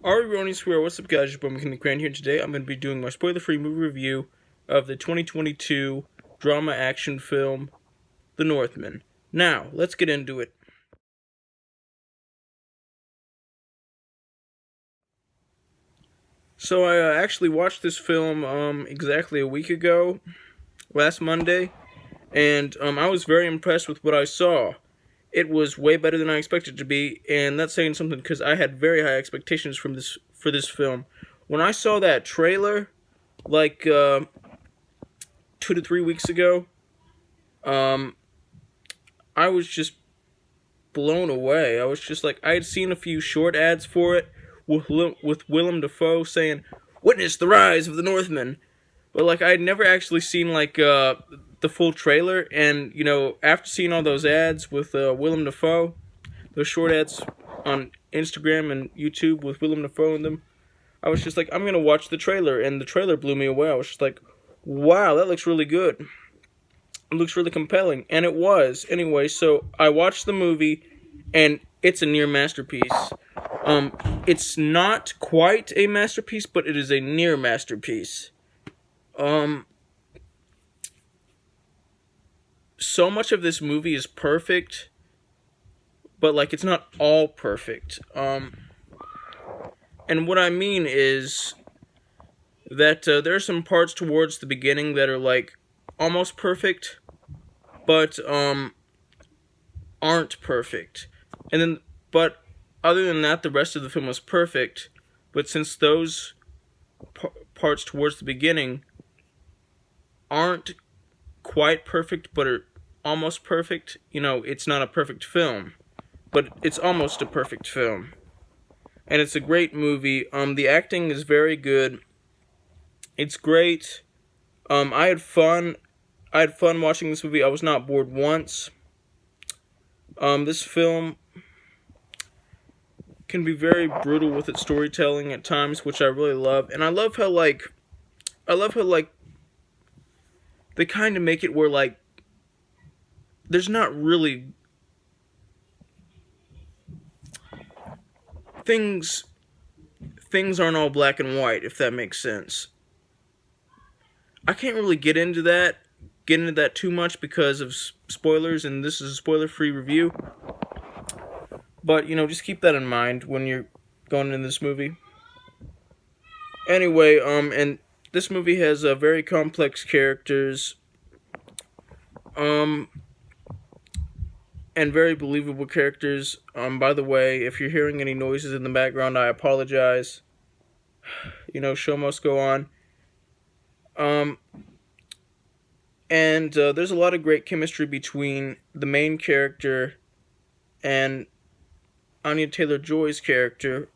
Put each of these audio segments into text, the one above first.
Alright, Square, what's up guys, your boy McKinley Crain here. Today I'm going to be doing my spoiler-free movie review of the 2022 drama action film, The Northman. Now, let's get into it. So I actually watched this film exactly a week ago, last Monday, and I was very impressed with what I saw. It was way better than I expected it to be, and that's saying something because I had very high expectations for this film. When I saw that trailer, like 2 to 3 weeks ago, I was just blown away. I was just like, I had seen a few short ads for it with Willem Dafoe saying, "Witness the rise of the Northman," but like I had never actually seen like the full trailer. And you know, after seeing all those ads with Willem Dafoe, those short ads on Instagram and YouTube with Willem Dafoe in them, I was just like, I'm gonna watch the trailer, and the trailer blew me away. I was just like, wow, that looks really good. It looks really compelling, and it was. Anyway, so I watched the movie, and it's a near masterpiece. It's not quite a masterpiece, but it is a near masterpiece. So much of this movie is perfect, but like it's not all perfect. And what I mean is that there are some parts towards the beginning that are like almost perfect, but aren't perfect. But other than that, the rest of the film was perfect. But since those parts towards the beginning aren't quite perfect, but are almost perfect, you know, it's not a perfect film, but it's almost a perfect film. And it's a great movie. The acting is very good. It's great. I had fun watching this movie. I was not bored once. This film can be very brutal with its storytelling at times, which I really love. And I love how they kind of make it where like there's not really things aren't all black and white, if that makes sense. I can't really get into that too much because of spoilers, and this is a spoiler-free review. But, you know, just keep that in mind when you're going into this movie. Anyway, and this movie has very complex characters, and very believable characters. By the way, if you're hearing any noises in the background, I apologize. You know, show must go on. And there's a lot of great chemistry between the main character and Anya Taylor-Joy's character.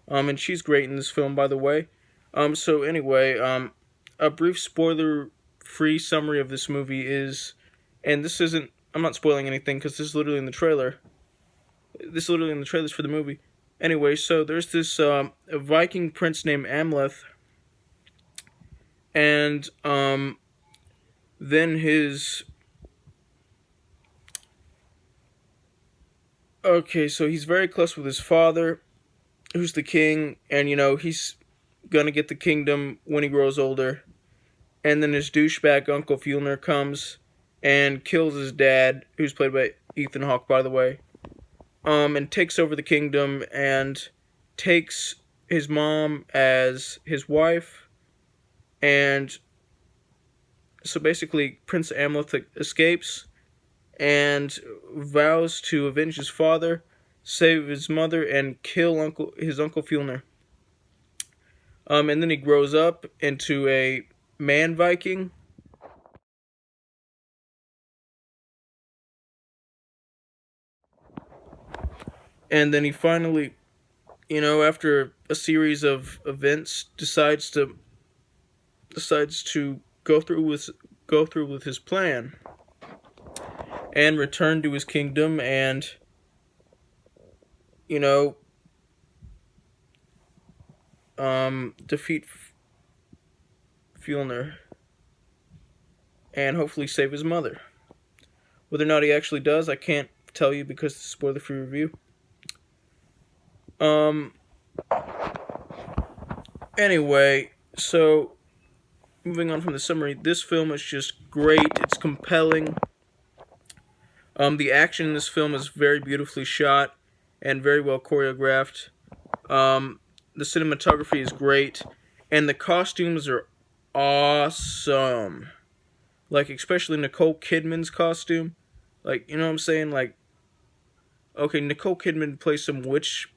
And she's great in this film, by the way. So anyway, a brief spoiler-free summary of this movie is, and this isn't, I'm not spoiling anything because this is literally in the trailer. This is literally in the trailers for the movie. Anyway, so there's this a Viking prince named Amleth, and then his... Okay, so he's very close with his father, who's the king, and, you know, he's gonna get the kingdom when he grows older. And then his douchebag Uncle Fjellner comes and kills his dad, who's played by Ethan Hawke, by the way, and takes over the kingdom and takes his mom as his wife. And so basically, Prince Amleth escapes and vows to avenge his father, save his mother, and kill his Uncle Fjellner. And then he grows up into a man Viking. And then he finally, you know, after a series of events, decides to go through with his plan and return to his kingdom and, you know, defeat Fjellner and hopefully save his mother. Whether or not he actually does, I can't tell you because it's a spoiler-free review. Anyway, so moving on from the summary, this film is just great. It's compelling. The action in this film is very beautifully shot and very well choreographed. The cinematography is great, and the costumes are awesome. Like, especially Nicole Kidman's costume. Like, you know what I'm saying? Like, okay, Nicole Kidman plays some witch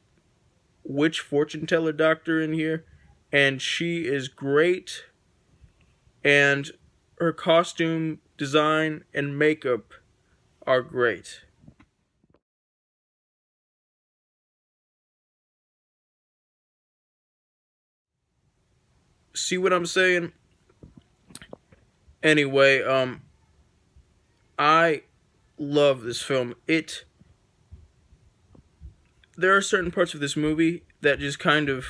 fortune teller doctor in here, and she is great. And her costume design and makeup are great. See what I'm saying? Anyway, I love this film. There are certain parts of this movie that just kind of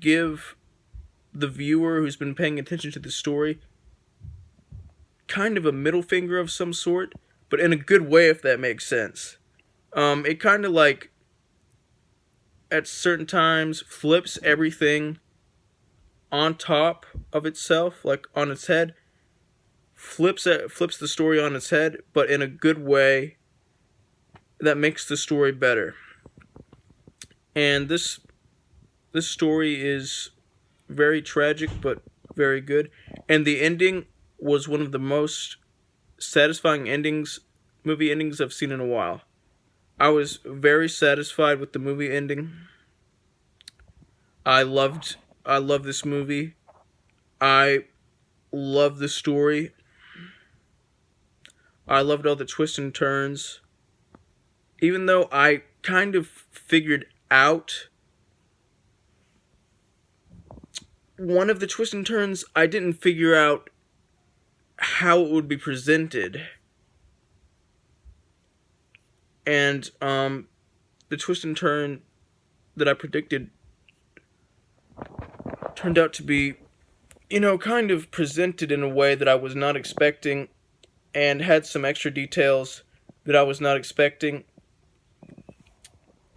give the viewer who's been paying attention to the story kind of a middle finger of some sort, but in a good way, if that makes sense. It kind of like at certain times flips everything on top of itself, like on its head, flips the story on its head, but in a good way that makes the story better. And this story is very tragic but very good. And the ending was one of the most satisfying movie endings I've seen in a while. I was very satisfied with the movie ending. I love this movie. I love the story. I loved all the twists and turns. Even though I kind of figured out one of the twists and turns, I didn't figure out how it would be presented. And the twist and turn that I predicted turned out to be, kind of presented in a way that I was not expecting and had some extra details that I was not expecting.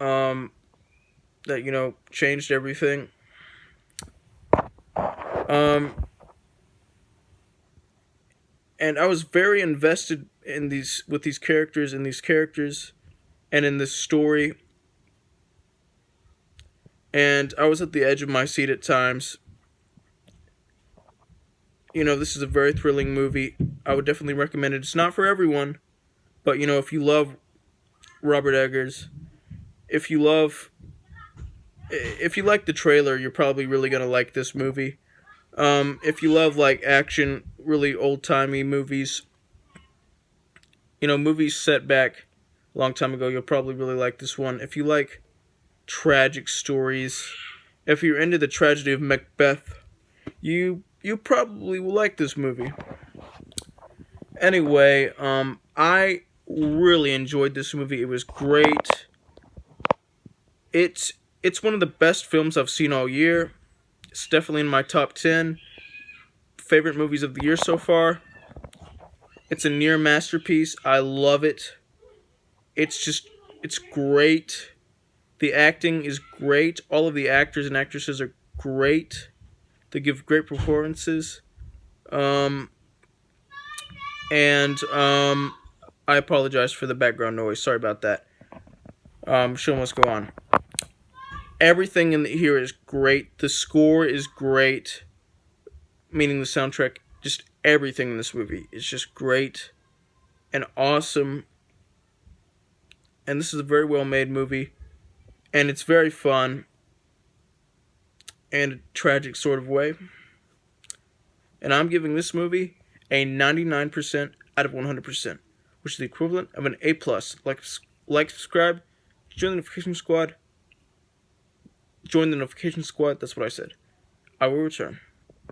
That changed everything. And I was very invested in these characters and in this story. And I was at the edge of my seat at times. This is a very thrilling movie. I would definitely recommend it. It's not for everyone, but if you love Robert Eggers, if you like the trailer, you're probably really gonna like this movie. If you love like action, really old-timey movies, movies set back a long time ago, you'll probably really like this one. If you like tragic stories, if you're into the tragedy of Macbeth, you probably will like this movie. Anyway, I really enjoyed this movie. It was great. It's one of the best films I've seen all year. It's definitely in my top 10 favorite movies of the year so far. It's a near masterpiece. I love it. It's great. The acting is great. All of the actors and actresses are great. They give great performances. And I apologize for the background noise. Sorry about that. Show must go on. Everything in here is great. The score is great. Meaning the soundtrack. Just everything in this movie is just great and awesome. And this is a very well made movie. And it's very fun. In a tragic sort of way. And I'm giving this movie a 99% out of 100%. Which is the equivalent of an A+. Like, subscribe, join the notification squad. Join the notification squad, that's what I said. I will return.